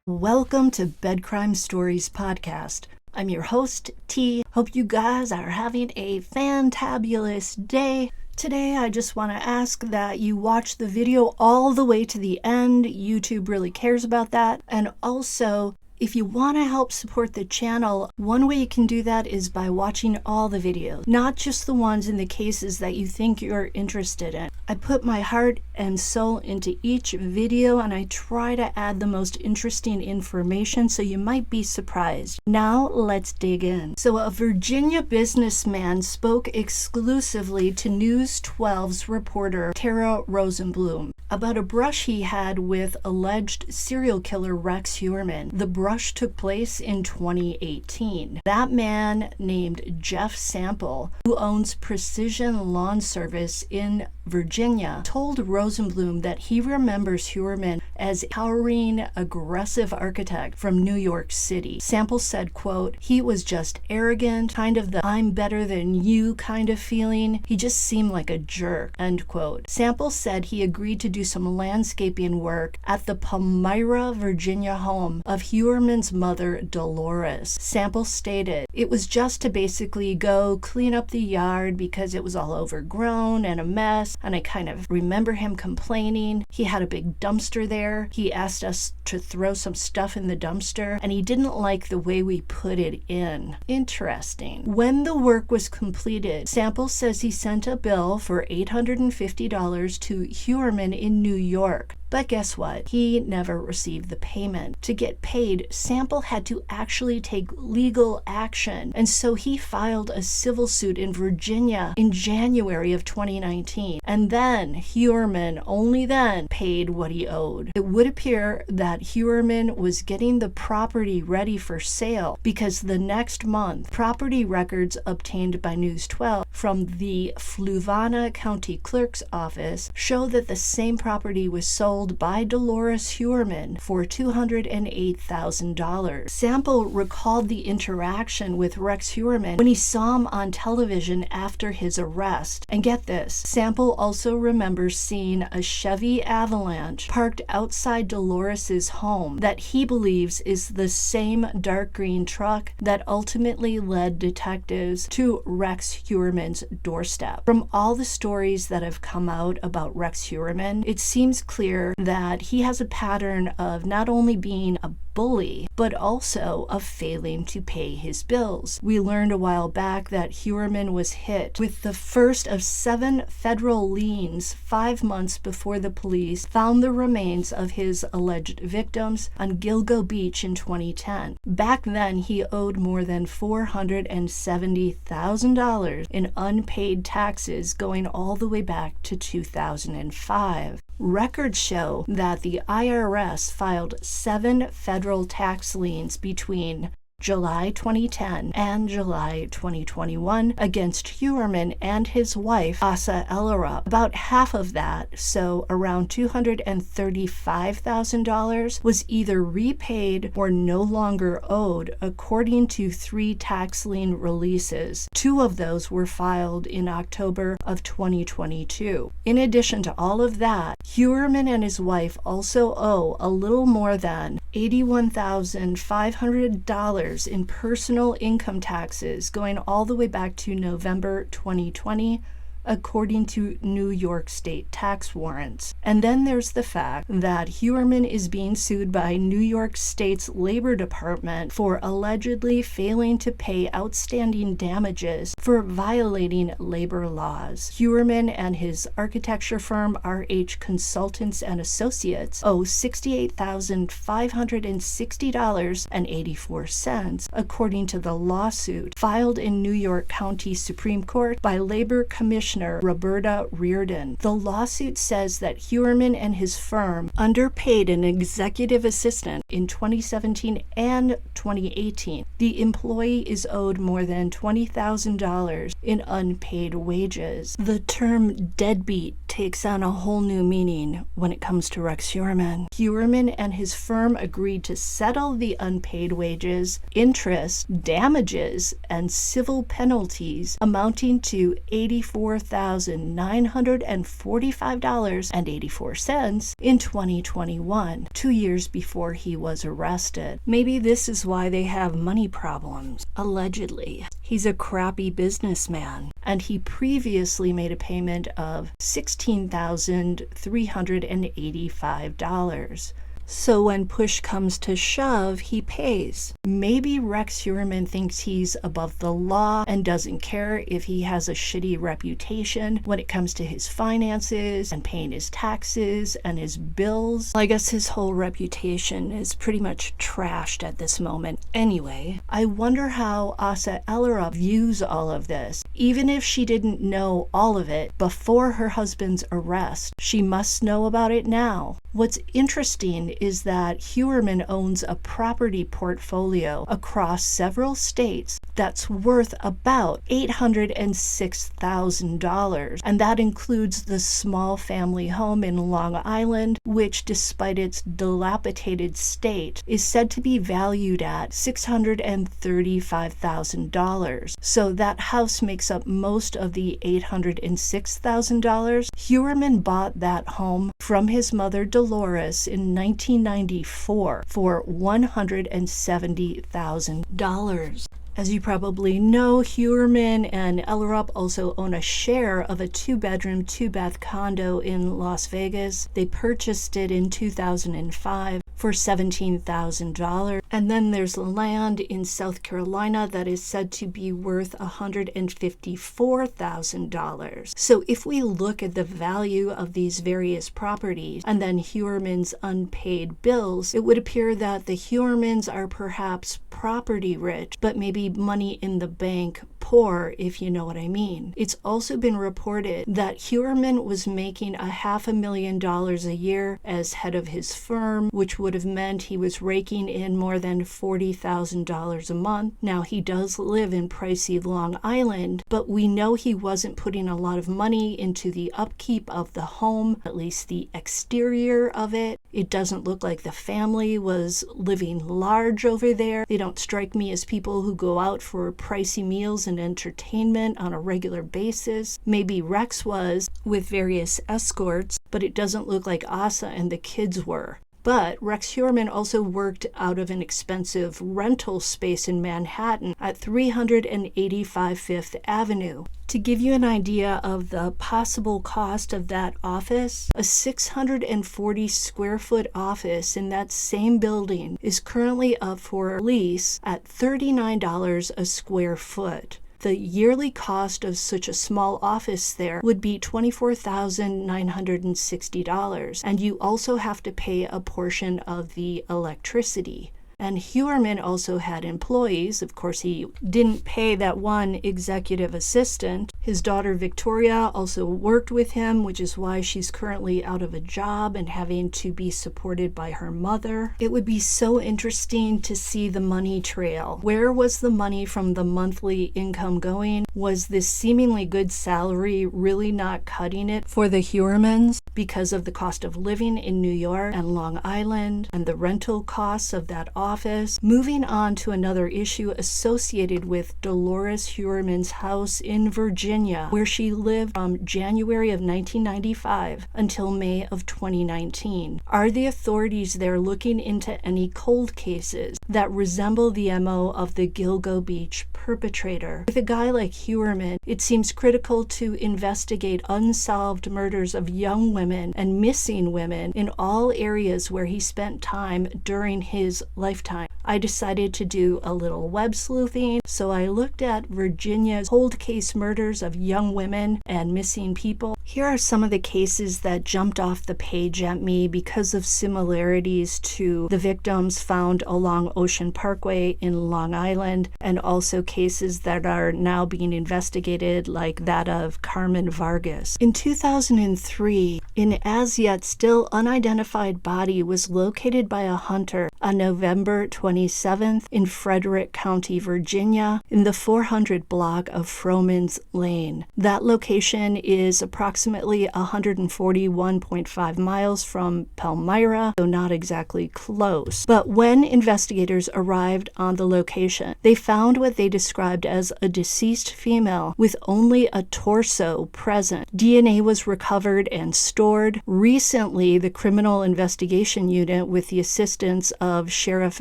Welcome to Bed Crime Stories Podcast. I'm your host, T. Hope you guys are having a fantabulous day. Today, I just want to ask that you watch the video all the way to the end. YouTube really cares about that. And also, if you want to help support the channel, one way you can do that is by watching all the videos, not just the ones in the cases that you think you're interested in. I put my heart and soul into each video and I try to add the most interesting information, so you might be surprised. Now let's dig in. So a Virginia businessman spoke exclusively to News 12's reporter Tara Rosenblum about a brush he had with alleged serial killer Rex Heuermann. The brush took place in 2018. That man named Jeff Sample, who owns Precision Lawn Service in Virginia, told Rosenblum that he remembers Heuermann as a towering, aggressive architect from New York City. Sample said, quote, "He was just arrogant, kind of the I'm better than you kind of feeling. He just seemed like a jerk," end quote. Sample said he agreed to do some landscaping work at the Palmyra, Virginia home of Heuermann's mother, Dolores. Sample stated, "It was just to basically go clean up the yard because it was all overgrown and a mess, and I kind of remember him complaining. He had a big dumpster there. He asked us to throw some stuff in the dumpster, and he didn't like the way we put it in." Interesting. When the work was completed, Sample says he sent a bill for $850 to Heuermann in New York. But guess what? He never received the payment. To get paid, Sample had to actually take legal action, and so he filed a civil suit in Virginia in January of 2019. And then Heuermann, only then, paid what he owed. It would appear that Heuermann was getting the property ready for sale because the next month, property records obtained by News 12 from the Fluvanna County Clerk's office show that the same property was sold by Dolores Heuermann for $208,000. Sample recalled the interaction with Rex Heuermann when he saw him on television after his arrest. And get this, Sample also remembers seeing a Chevy Avalanche parked outside Dolores's home that he believes is the same dark green truck that ultimately led detectives to Rex Heuermann's doorstep. From all the stories that have come out about Rex Heuermann, it seems clear that he has a pattern of not only being a bully, but also of failing to pay his bills. We learned a while back that Heuermann was hit with the first of 7 federal liens 5 months before the police found the remains of his alleged victims on Gilgo Beach in 2010. Back then, he owed more than $470,000 in unpaid taxes going all the way back to 2005. Records show that the IRS filed 7 federal tax liens between July 2010 and July 2021 against Heuermann and his wife, Asa Ellerup. About half of that, so around $235,000, was either repaid or no longer owed, according to 3 tax lien releases. 2 of those were filed in October of 2022. In addition to all of that, Heuermann and his wife also owe a little more than $81,500 in personal income taxes going all the way back to November 2020, according to New York State tax warrants. And then there's the fact that Heuermann is being sued by New York State's Labor Department for allegedly failing to pay outstanding damages for violating labor laws. Heuermann and his architecture firm RH Consultants and Associates owe $68,560.84, according to the lawsuit filed in New York County Supreme Court by Labor Commissioner Roberta Reardon. The lawsuit says that Heuermann and his firm underpaid an executive assistant in 2017 and 2018. The employee is owed more than $20,000 in unpaid wages. The term deadbeat takes on a whole new meaning when it comes to Rex Heuermann. Heuermann and his firm agreed to settle the unpaid wages, interest, damages, and civil penalties amounting to $84,000 $4,945.84 in 2021, 2 years before he was arrested. Maybe this is why they have money problems, allegedly. He's a crappy businessman, and he previously made a payment of $16,385. So when push comes to shove, he pays. Maybe Rex Heuermann thinks he's above the law and doesn't care if he has a shitty reputation when it comes to his finances and paying his taxes and his bills. I guess his whole reputation is pretty much trashed at this moment. Anyway, I wonder how Asa Ellerup views all of this. Even if she didn't know all of it before her husband's arrest, she must know about it now. What's interesting is that Heuermann owns a property portfolio across several states that's worth about $806,000, and that includes the small family home in Long Island, which, despite its dilapidated state, is said to be valued at $635,000. So that house makes up most of the $806,000. Heuermann bought that home from his mother Dolores in 1994 for $170,000. As you probably know, Heuermann and Ellerup also own a share of a 2-bedroom, 2-bath condo in Las Vegas. They purchased it in 2005 for $17,000. And then there's land in South Carolina that is said to be worth $154,000. So if we look at the value of these various properties and then Heuermann's unpaid bills, it would appear that the Heuermanns are perhaps property rich, but maybe money in the bank poor, if you know what I mean. It's also been reported that Heuermann was making $500,000 a year as head of his firm, which would have meant he was raking in more than $40,000 a month. Now, he does live in pricey Long Island, but we know he wasn't putting a lot of money into the upkeep of the home, at least the exterior of it. It doesn't look like the family was living large over there. They don't strike me as people who go out for pricey meals and entertainment on a regular basis. Maybe Rex was, with various escorts, but it doesn't look like Asa and the kids were. But Rex Heuermann also worked out of an expensive rental space in Manhattan at 385 Fifth Avenue. To give you an idea of the possible cost of that office, a 640 square foot office in that same building is currently up for lease at $39 a square foot. The yearly cost of such a small office there would be $24,960, and you also have to pay a portion of the electricity. And Heuermann also had employees. Of course, he didn't pay that one executive assistant. His daughter Victoria also worked with him, which is why she's currently out of a job and having to be supported by her mother. It would be so interesting to see the money trail. Where was the money from the monthly income going? Was this seemingly good salary really not cutting it for the Heuermanns because of the cost of living in New York and Long Island and the rental costs of that office? Moving on to another issue associated with Dolores Heuermann's house in Virginia, where she lived from January of 1995 until May of 2019. Are the authorities there looking into any cold cases that resemble the MO of the Gilgo Beach perpetrator? With a guy like Heuermann, it seems critical to investigate unsolved murders of young women and missing women in all areas where he spent time during his lifetime. I decided to do a little web sleuthing, so I looked at Virginia's cold case murders of young women and missing people. Here are some of the cases that jumped off the page at me because of similarities to the victims found along Ocean Parkway in Long Island, and also cases that are now being investigated, like that of Carmen Vargas. In 2003, an as yet still unidentified body was located by a hunter on November 29, 27th in Frederick County, Virginia, in the 400 block of Frohman's Lane. That location is approximately 141.5 miles from Palmyra, though not exactly close. But when investigators arrived on the location, they found what they described as a deceased female with only a torso present. DNA was recovered and stored. Recently, the Criminal Investigation Unit, with the assistance of Sheriff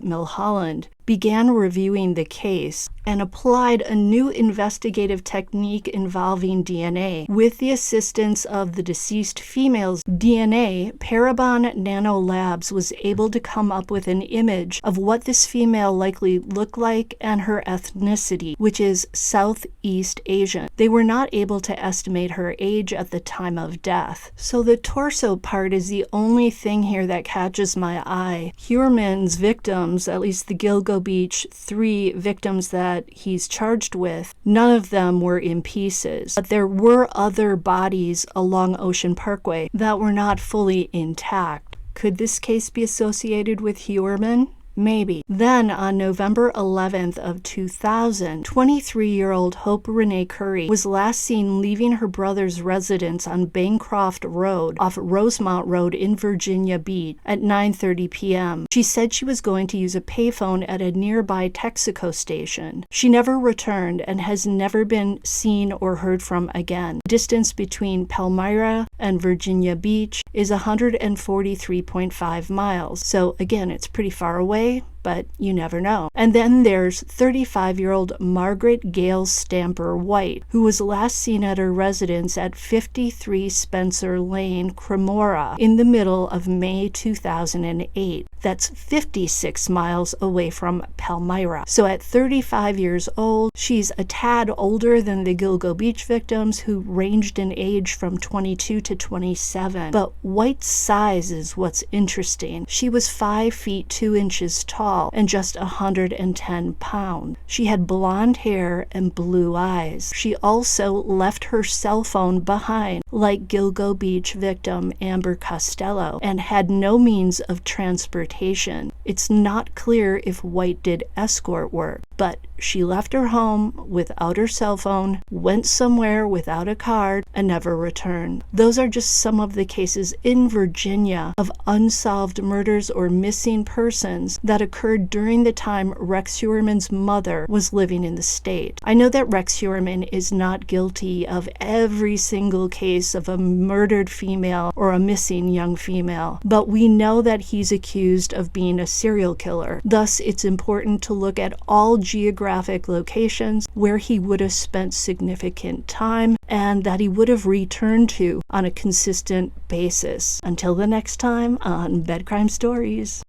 Milholland, began reviewing the case and applied a new investigative technique involving DNA. With the assistance of the deceased female's DNA, Parabon Nanolabs was able to come up with an image of what this female likely looked like and her ethnicity, which is Southeast Asian. They were not able to estimate her age at the time of death. So the torso part is the only thing here that catches my eye. Heuermann's victims, at least the Gilgo Beach 3 victims that he's charged with, none of them were in pieces. But there were other bodies along Ocean Parkway that were not fully intact. Could this case be associated with Heuermann? Maybe. Then, on November 11th of 2000, 23-year-old Hope Renee Curry was last seen leaving her brother's residence on Bancroft Road off Rosemont Road in Virginia Beach at 9:30 p.m. She said she was going to use a payphone at a nearby Texaco station. She never returned and has never been seen or heard from again. The distance between Palmyra and Virginia Beach is 143.5 miles. So again, it's pretty far away, but you never know. And then there's 35-year-old Margaret Gale Stamper White, who was last seen at her residence at 53 Spencer Lane, Cremora, in the middle of May 2008. That's 56 miles away from Palmyra. So at 35 years old, she's a tad older than the Gilgo Beach victims, who ranged in age from 22 to 27. But White's size is what's interesting. She was 5 feet 2 inches tall and just 110 pounds. She had blonde hair and blue eyes. She also left her cell phone behind, like Gilgo Beach victim Amber Costello, and had no means of transportation. It's not clear if White did escort work, but she left her home without her cell phone, went somewhere without a card, and never returned. Those are just some of the cases in Virginia of unsolved murders or missing persons that occurred during the time Rex Heuermann's mother was living in the state. I know that Rex Heuermann is not guilty of every single case of a murdered female or a missing young female, but we know that he's accused of being a serial killer. Thus, it's important to look at all geographic locations where he would have spent significant time and that he would have returned to on a consistent basis. Until the next time on Bed Crime Stories.